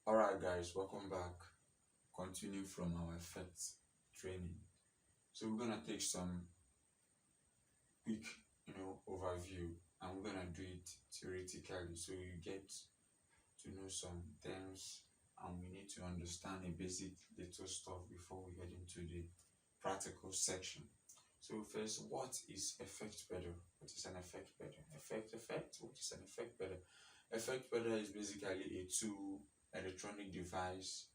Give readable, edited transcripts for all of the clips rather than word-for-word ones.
Alright guys, welcome back. Continuing from our effects training. So we're gonna take some quick, overview, and we're gonna do it theoretically so you get to know some terms and we need to understand a basic little stuff before we head into the practical section. So first, what is effect pedal? What is an effect pedal? Effect, what is an effect pedal? Effect pedal is basically a tool, electronic device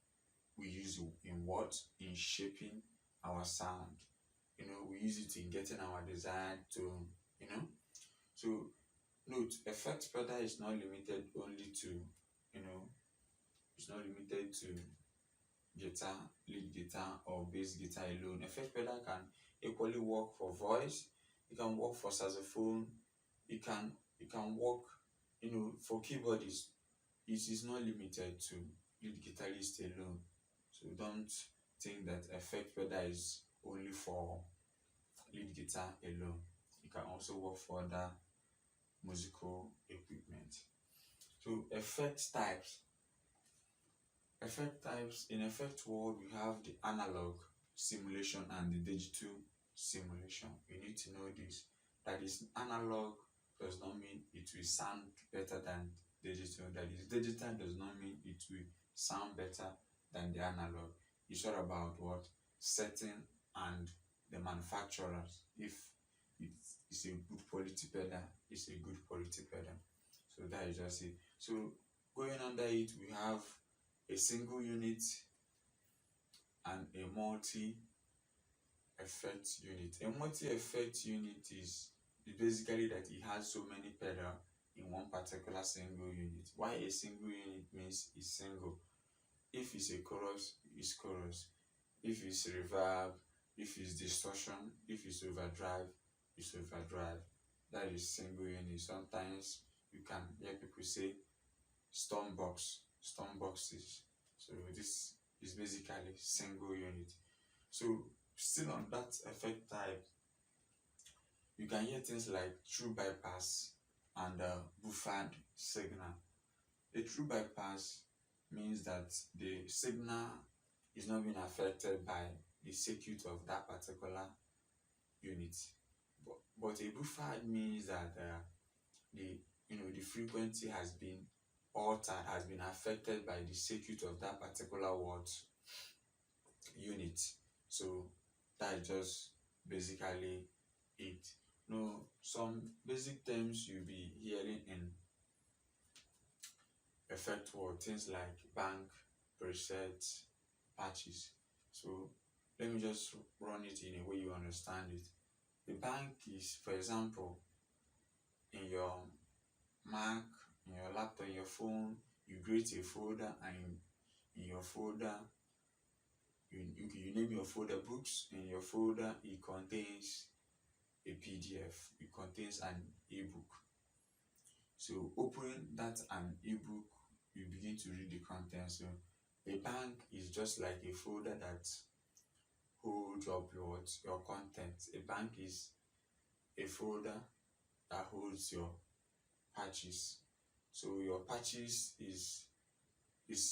we use in what? In shaping our sound. We use it in getting our desired tone, So note, effect pedal is not limited only to, it's not limited to guitar, lead guitar or bass guitar alone. Effect pedal can equally work for voice, it can work for saxophone, it can work, for keyboardists. It is not limited to lead guitarist alone. So don't think that effect pedal is only for lead guitar alone. It can also work for other musical equipment. So effect types. Effect types in effect world, we have the analog simulation and the digital simulation. We need to know this. That is, analog does not mean it will sound better than digital. That is, digital does not mean it will sound better than the analog. It's all about what? Setting and the manufacturers. If it's a good quality pedal, it's a good quality pedal. So that is just it. So going under it, we have a single unit and a multi-effect unit. A multi-effect unit is basically that it has so many pedals in one particular single unit. Why a single unit means it's single. If it's a chorus, it's chorus. If it's reverb, if it's distortion, if it's overdrive, it's overdrive. That is single unit. Sometimes you can hear people say storm boxes. So this is basically single unit. So still on that effect type, you can hear things like true bypass and buffered signal. A true bypass means that the signal is not being affected by the circuit of that particular unit. But a buffered means that the frequency has been altered, has been affected by the circuit of that particular unit. So that is just basically it. Some basic terms you'll be hearing in effect world, things like bank, preset, patches. So let me just run it in a way you understand it. The bank is, for example, in your Mac, in your laptop, in your phone, you create a folder, and in your folder, you name your folder books. In your folder, it contains a PDF, it contains an ebook. So opening that an ebook, you begin to read the content. So a bank is just like a folder that holds up your content. A bank is a folder that holds your patches. So your patches is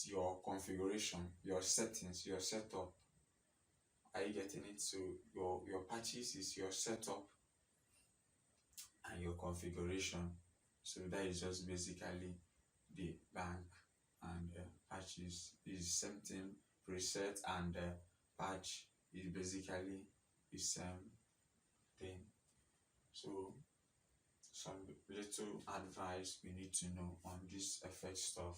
your configuration, your settings, your setup. Are you getting it? So your patches is your setup and your configuration. So that is just basically the bank, and patches is same thing. Preset and patch is basically the same thing. So some little advice we need to know on this effect stuff.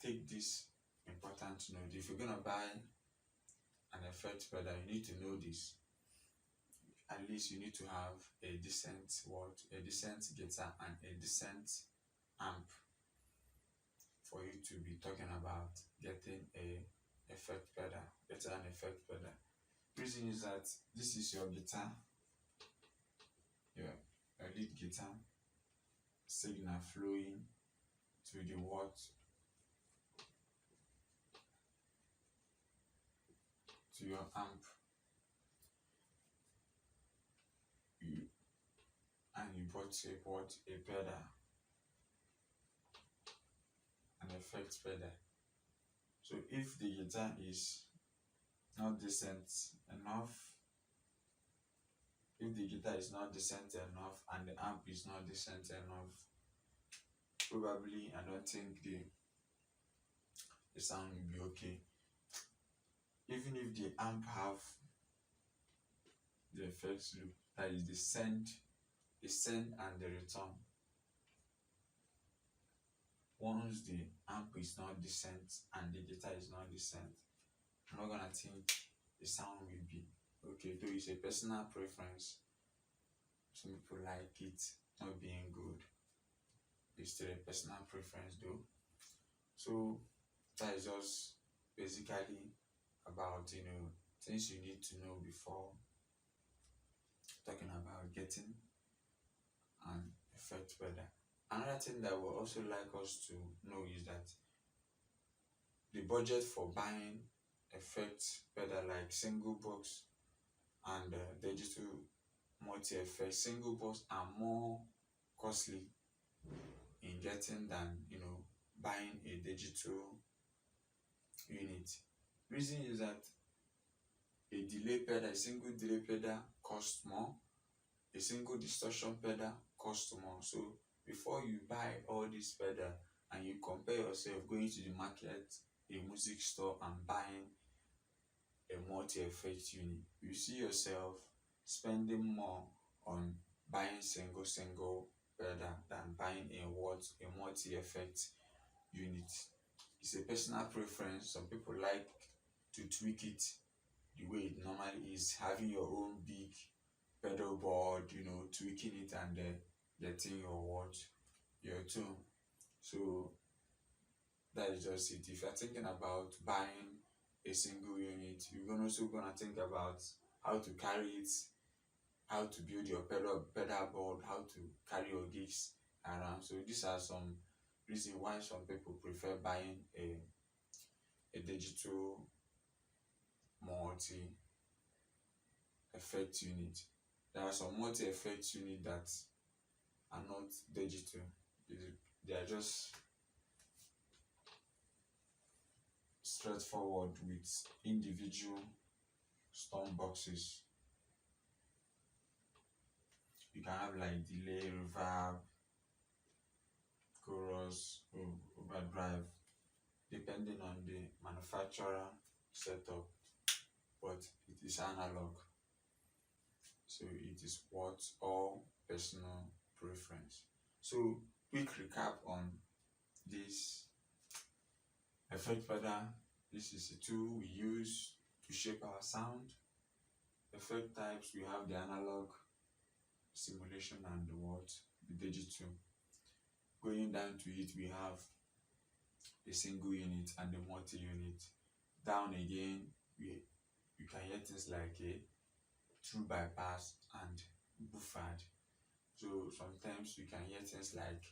Take this important note. If you're gonna buy an effect pedal, you need to know this. At least you need to have a decent guitar and a decent amp for you to be talking about getting an effect pedal. Reason is that this is your guitar, your lead guitar signal flowing to the to your amp, and you bought a pedal, an effect pedal. So if the guitar is not decent enough, if the guitar is not decent enough and the amp is not decent enough, probably I don't think the sound will be okay. Even if the amp have the effects loop, that is the send and the return. Once the amp is not decent and the guitar is not decent, I'm not gonna think the sound will be okay. Though it's a personal preference, some people like it not being good. It's still a personal preference though. So that is just basically about things you need to know before talking about getting an effect pedal. Another thing that would also like us to know is that the budget for buying effect pedal like single box and digital multi-effect, single box are more costly in getting than buying a digital unit. Reason is that a single delay pedal costs more, a single distortion pedal costs more. So before you buy all these pedal and you compare yourself going to the market, a music store, and buying a multi-effect unit, you see yourself spending more on buying single pedal than buying a multi-effect unit. It's a personal preference. Some people like to tweak it the way it normally is, having your own big pedal board, tweaking it and getting your tone. So that is just it. If you're thinking about buying a single unit, you're also gonna think about how to carry it, how to build your pedal board, how to carry your gigs around. So these are some reasons why some people prefer buying a digital multi effect unit. There are some multi effect unit that are not digital. They are just straightforward with individual storm boxes. You can have like delay, reverb, chorus, overdrive, depending on the manufacturer setup, but it is analog. So it is what all personal preference. So quick recap on this effect pedal. This is a tool we use to shape our sound. Effect types, we have the analog, simulation, and the digital. Going down to it, we have the single unit and the multi-unit. Down again, you can hear things like a true bypass and buffered. So sometimes you can hear things like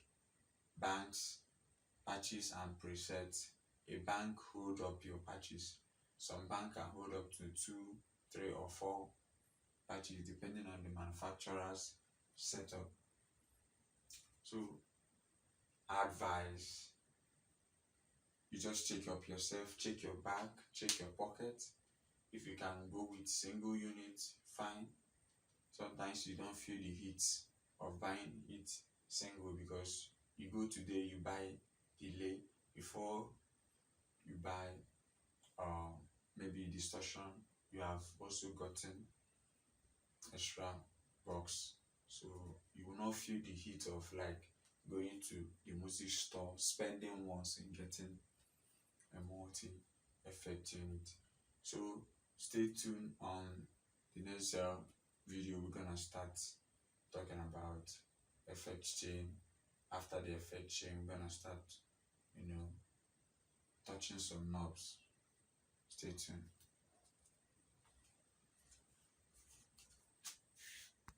banks, patches, and presets. A bank hold up your patches. Some bank can hold up to 2, 3, or 4 patches depending on the manufacturer's setup. So advice, you just check up yourself, check your bag, check your pocket. If you can go with single unit, fine. Sometimes you don't feel the heat of buying it single because you go today, you buy delay before you buy maybe distortion. You have also gotten extra box, so you will not feel the heat of like going to the music store, spending once and getting a multi-effect unit. So stay tuned on the next video. We're gonna start talking about effect chain. After the effect chain, we're gonna start touching some knobs. Stay tuned.